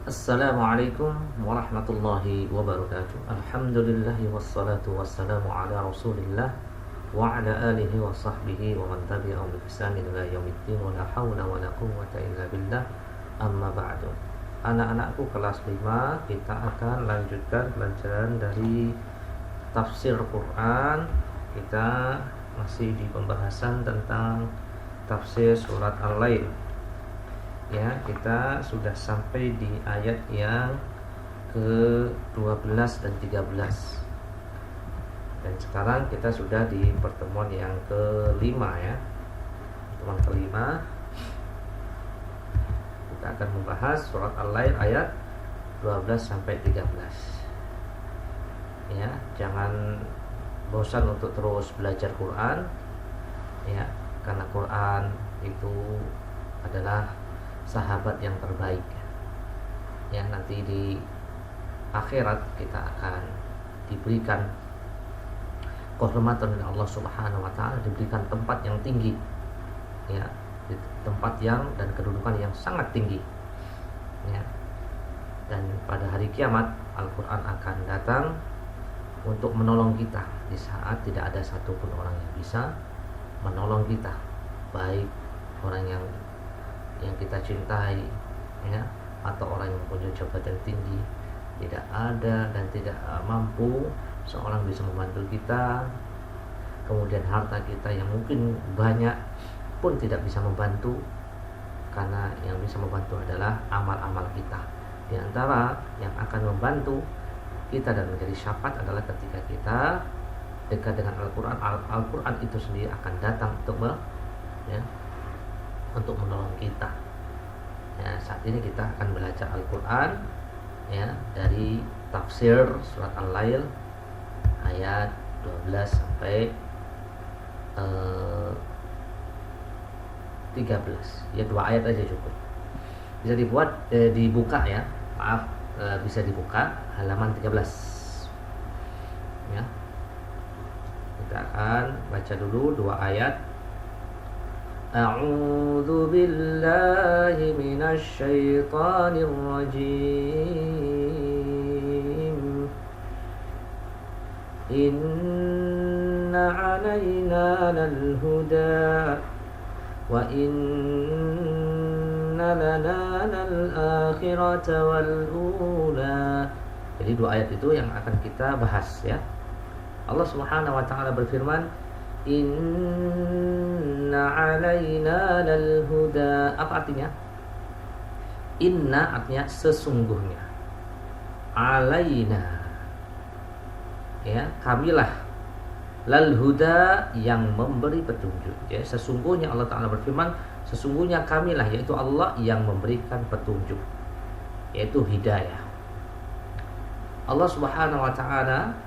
Assalamualaikum warahmatullahi wabarakatuh. Alhamdulillahi wassalatu wassalamu ala rasulillah wa ala alihi wa sahbihi wa man tabi'ahum bi ihsanin ila yaumiddin wa la hawla wa la quwwata illa billah. Amma ba'du. Anak-anakku kelas 5, kita akan lanjutkan pelajaran dari tafsir Quran. Kita masih di pembahasan tentang tafsir surat Al-Lail. Ya, kita sudah sampai di ayat yang ke-12 dan 13. Dan sekarang kita sudah di pertemuan yang ke-5 ya. Pertemuan ke-5 kita akan membahas surat Al-Lail ayat 12 sampai 13. Ya, jangan bosan untuk terus belajar Quran ya, karena Quran itu adalah sahabat yang terbaik ya. Nanti di akhirat kita akan diberikan kehormatan oleh Allah Subhanahu wa taala, diberikan tempat yang tinggi ya, tempat yang dan kedudukan yang sangat tinggi ya. Dan pada hari kiamat Al-Quran akan datang untuk menolong kita di saat tidak ada satupun orang yang bisa menolong kita, baik orang yang kita cintai ya, atau orang yang punya jabatan tinggi. Tidak ada dan tidak mampu seorang bisa membantu kita. Kemudian harta kita yang mungkin banyak pun tidak bisa membantu, karena yang bisa membantu adalah amal-amal kita. Di antara yang akan membantu kita dan menjadi syafaat adalah ketika kita dekat dengan Al-Quran. Al-Quran itu sendiri akan datang untuk menolong kita ya. Saat ini kita akan belajar Al-Quran ya, dari tafsir surat Al-Lail ayat 12 sampai 13 ya. 2 ayat aja cukup. Bisa dibuka ya, maaf, bisa dibuka halaman 13 ya. Kita akan baca dulu 2 ayat. A'udzu billahi minasy syaithanir rajim. Inna 'alaina lal huda wa inna lana lal akhirata wal ula. Jadi 2 ayat itu yang akan kita bahas ya. Allah Subhanahu wa taala berfirman, Inna alaina lal huda. Apa artinya? Inna artinya sesungguhnya, alaina ya, kamilah, lal huda yang memberi petunjuk ya. Sesungguhnya Allah Ta'ala berfirman, sesungguhnya kamilah, yaitu Allah yang memberikan petunjuk, yaitu hidayah. Allah Subhanahu wa taala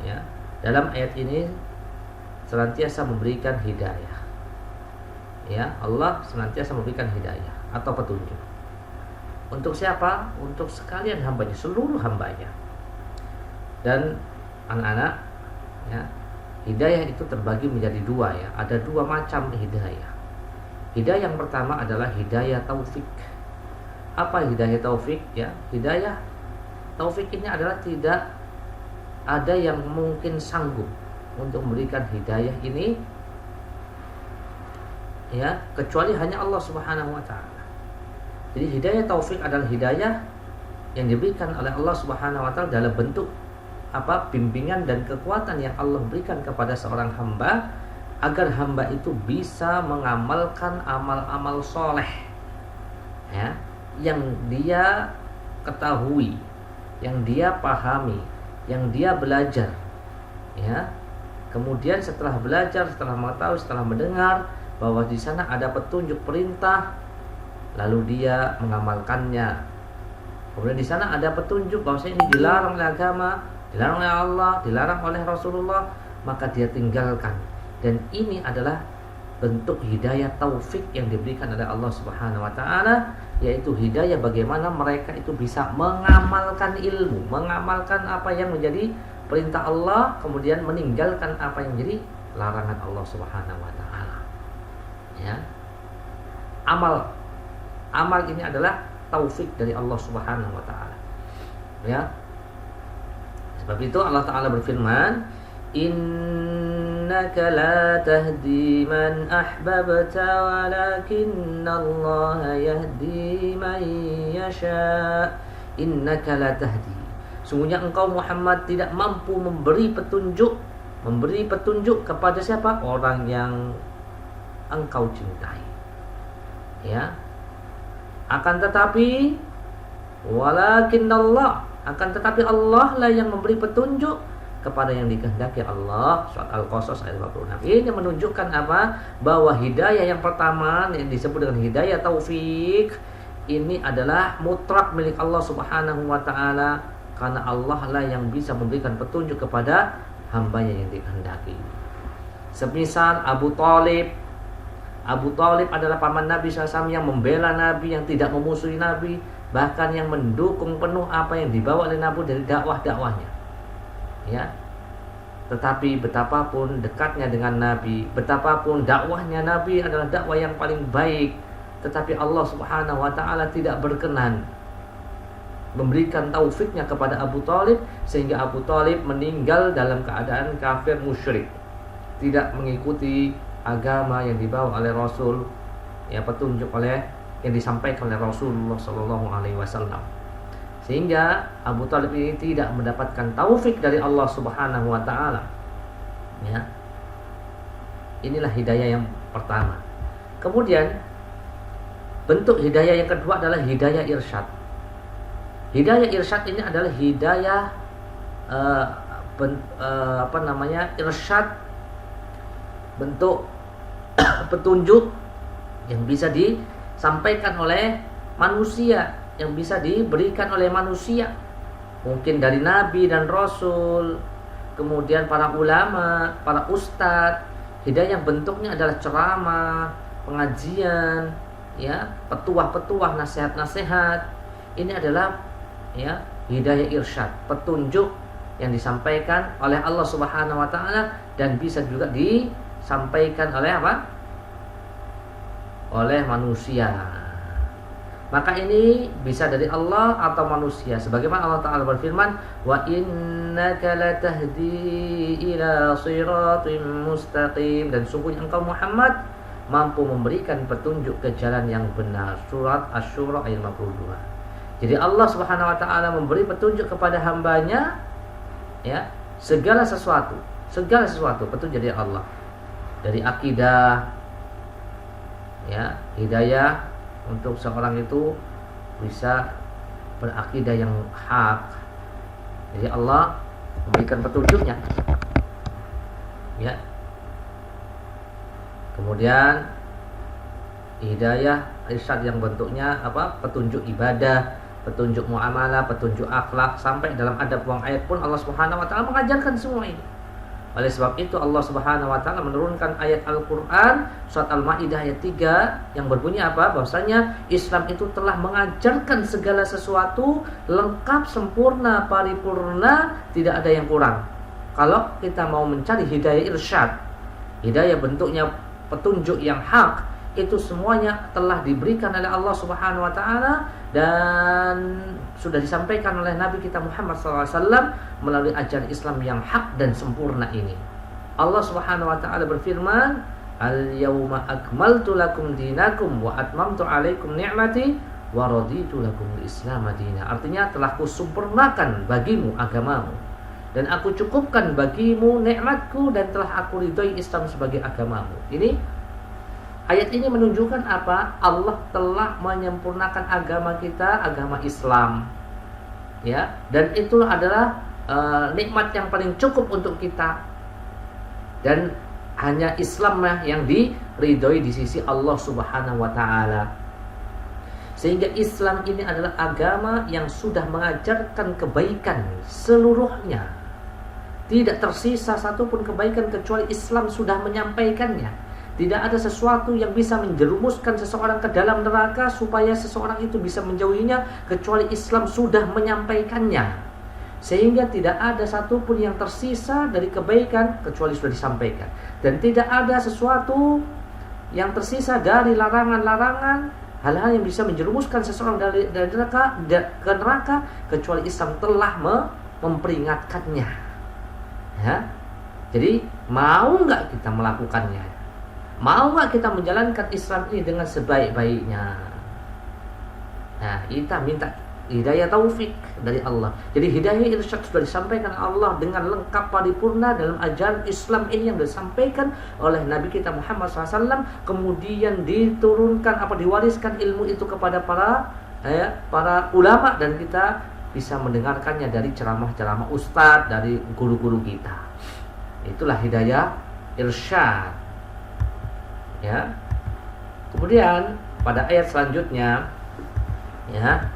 ya, dalam ayat ini senantiasa memberikan hidayah ya. Allah senantiasa memberikan hidayah atau petunjuk. Untuk siapa? Untuk sekalian hambanya, seluruh hambanya. Dan anak-anak ya, hidayah itu terbagi menjadi 2 ya. Ada 2 macam hidayah. Hidayah yang pertama adalah hidayah taufik. Apa hidayah taufik ya? Hidayah taufik ini adalah tidak ada yang mungkin sanggup untuk memberikan hidayah ini ya, kecuali hanya Allah Subhanahu wa taala. Jadi hidayah taufik adalah hidayah yang diberikan oleh Allah Subhanahu wa taala dalam bentuk bimbingan dan kekuatan yang Allah berikan kepada seorang hamba, agar hamba itu bisa mengamalkan amal-amal soleh ya, yang dia ketahui, yang dia pahami, yang dia belajar ya. Kemudian setelah belajar, setelah mengetahui, setelah mendengar bahwa di sana ada petunjuk perintah, lalu dia mengamalkannya. Kemudian di sana ada petunjuk bahwa ini dilarang oleh agama, dilarang oleh Allah, dilarang oleh Rasulullah, maka dia tinggalkan. Dan ini adalah bentuk hidayah taufik yang diberikan oleh Allah Subhanahu wa taala, yaitu hidayah bagaimana mereka itu bisa mengamalkan ilmu, mengamalkan apa yang menjadi perintah Allah, kemudian meninggalkan apa yang menjadi larangan Allah Subhanahu wa taala. Ya. Amal ini adalah taufik dari Allah Subhanahu wa taala. Ya. Sebab itu Allah taala berfirman, innaka la tahdi man ahbabta walakinallaha yahdi man yasha. Innaka la tahdi. Sungguhnya engkau Muhammad tidak mampu memberi petunjuk kepada siapa? Orang yang engkau cintai. Ya. Akan tetapi Allah lah yang memberi petunjuk kepada yang dikehendaki Allah. Surat Al-Qasas ayat 56. Ini menunjukkan apa? Bahwa hidayah yang pertama yang disebut dengan hidayah taufik ini adalah mutlak milik Allah Subhanahu wa taala, karena Allah lah yang bisa memberikan petunjuk kepada hambanya yang dikehendaki. Semisal Abu Thalib adalah paman Nabi SAW yang membela Nabi, yang tidak memusuhi Nabi, bahkan yang mendukung penuh apa yang dibawa oleh Nabi dari dakwahnya. Ya. Tetapi betapapun dekatnya dengan Nabi, betapapun dakwahnya Nabi adalah dakwah yang paling baik, tetapi Allah Subhanahu wa taala tidak berkenan memberikan taufiknya kepada Abu Thalib, sehingga Abu Thalib meninggal dalam keadaan kafir musyrik, tidak mengikuti agama yang dibawa oleh Rasul, ya, petunjuk yang disampaikan oleh Rasulullah sallallahu alaihi wasallam. Sehingga Abu Thalib ini tidak mendapatkan taufik dari Allah Subhanahu wa taala. Ya. Inilah hidayah yang pertama. Kemudian bentuk hidayah yang kedua adalah hidayah irsyad. Hidayah irsyad ini adalah hidayah irsyad, bentuk petunjuk yang bisa disampaikan oleh manusia, yang bisa diberikan oleh manusia, mungkin dari Nabi dan Rasul, kemudian para ulama, para ustadz. Hidayah yang bentuknya adalah ceramah, pengajian, ya, petuah-petuah, nasihat-nasihat. Ini adalah, ya, hidayah irsyad, petunjuk yang disampaikan oleh Allah Subhanahu wa taala dan bisa juga disampaikan oleh apa? Oleh manusia. Maka ini bisa dari Allah atau manusia. Sebagaimana Allah Ta'ala berfirman, wa innaka latahdi ila siratim mustaqim. Dan sungguhnya engkau Muhammad mampu memberikan petunjuk ke jalan yang benar. Surat Asy-Syura ayat 52. Jadi Allah Subhanahu wa taala memberi petunjuk kepada hambanya, ya, segala sesuatu petunjuk dari Allah. Dari akidah, ya, hidayah untuk seorang itu bisa berakidah yang hak. Jadi Allah memberikan petunjuknya, ya. Kemudian hidayah irsyad yang bentuknya apa? Petunjuk ibadah, petunjuk muamalah, petunjuk akhlak, sampai dalam adab buang air pun Allah Subhanahu wa taala mengajarkan semua ini. Oleh sebab itu Allah Subhanahu wa taala menurunkan ayat Al-Qur'an surat Al-Maidah ayat 3 yang berbunyi apa? Bahwasanya Islam itu telah mengajarkan segala sesuatu lengkap, sempurna, paripurna, tidak ada yang kurang. Kalau kita mau mencari hidayah irsyad, hidayah bentuknya petunjuk yang hak, itu semuanya telah diberikan oleh Allah Subhanahu wa taala dan sudah disampaikan oleh Nabi kita Muhammad SAW melalui ajaran Islam yang hak dan sempurna ini. Allah Subhanahu wa taala berfirman, "Al-yauma akmaltu lakum dinakum wa atmamtu 'alaikum ni'mati wa raditu lakumul Islam madina." Artinya telah kusempurnakan bagimu agamamu dan aku cukupkan bagimu nikmatku dan telah aku ridhoi Islam sebagai agamamu. Ini ayat ini menunjukkan apa? Allah telah menyempurnakan agama kita, agama Islam. Ya, dan itulah adalah nikmat yang paling cukup untuk kita. Dan hanya Islamlah yang diridhoi di sisi Allah Subhanahu wa taala. Sehingga Islam ini adalah agama yang sudah mengajarkan kebaikan seluruhnya. Tidak tersisa satupun kebaikan kecuali Islam sudah menyampaikannya. Tidak ada sesuatu yang bisa menjerumuskan seseorang ke dalam neraka supaya seseorang itu bisa menjauhinya kecuali Islam sudah menyampaikannya. Sehingga tidak ada satupun yang tersisa dari kebaikan kecuali sudah disampaikan. Dan tidak ada sesuatu yang tersisa dari larangan-larangan hal-hal yang bisa menjerumuskan seseorang dari neraka ke neraka kecuali Islam telah memperingatkannya. Ya. Jadi mau nggak kita melakukannya? Mau nggak kita menjalankan Islam ini dengan sebaik-baiknya? Nah, kita minta hidayah taufik dari Allah. Jadi hidayah irsyad sudah disampaikan Allah dengan lengkap paripurna dalam ajaran Islam ini yang disampaikan oleh Nabi kita Muhammad SAW. Kemudian diturunkan diwariskan ilmu itu kepada para ulama, dan kita bisa mendengarkannya dari ceramah-ceramah ustadz, dari guru-guru kita. Itulah hidayah irsyad. Ya. Kemudian pada ayat selanjutnya, ya,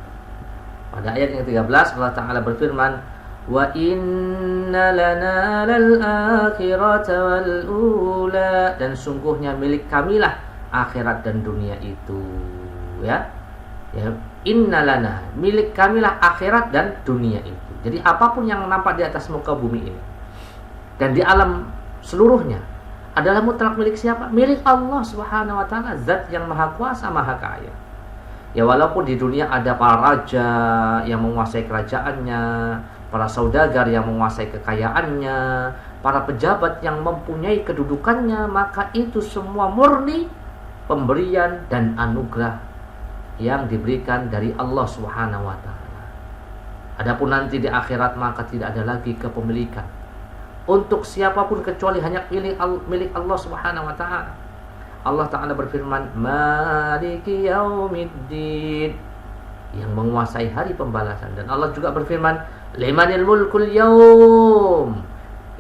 pada ayat yang 13 Allah Ta'ala berfirman, wa inna lana lal akhirata wal ula, dan sungguhnya milik kamilah akhirat dan dunia itu. Ya, inna lana, milik kamilah akhirat dan dunia itu. Jadi apapun yang nampak di atas muka bumi ini dan di alam seluruhnya adalah mutlak milik siapa? Milik Allah Subhanahu wa Ta'ala, zat yang maha kuasa, maha kaya. Ya, walaupun di dunia ada para raja yang menguasai kerajaannya, para saudagar yang menguasai kekayaannya, para pejabat yang mempunyai kedudukannya, maka itu semua murni pemberian dan anugerah yang diberikan dari Allah Subhanahu wa Ta'ala. Adapun nanti di akhirat maka tidak ada lagi kepemilikan untuk siapapun kecuali hanya milik Allah Subhanahu wa Ta'ala. Allah Ta'ala berfirman, Maliki yaumiddin, yang menguasai hari pembalasan. Dan Allah juga berfirman, Limanil mulkul yaum,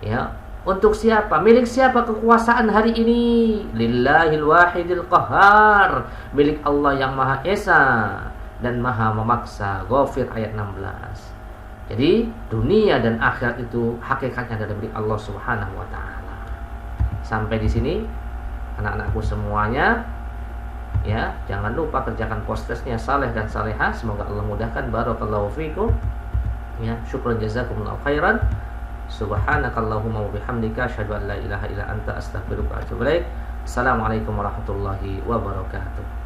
ya, untuk siapa, milik siapa kekuasaan hari ini? Lillahil wahidil qahhar, milik Allah yang maha esa dan maha memaksa. Ghafir ayat 16. Jadi dunia dan akhirat itu hakikatnya adalah milik Allah Subhanahu wa Ta'ala. Sampai di sini anak-anakku semuanya, ya, jangan lupa kerjakan postesnya saleh dan salehah. Semoga Allah mudahkan. Barakallahu fikum. Ya, syukran jazakumullahu khairan. Subhanakallahumma wa bihamdika asyhadu an la ilaha illa anta astaghfiruka wa atubu ilaik. Assalamualaikum warahmatullahi wabarakatuh.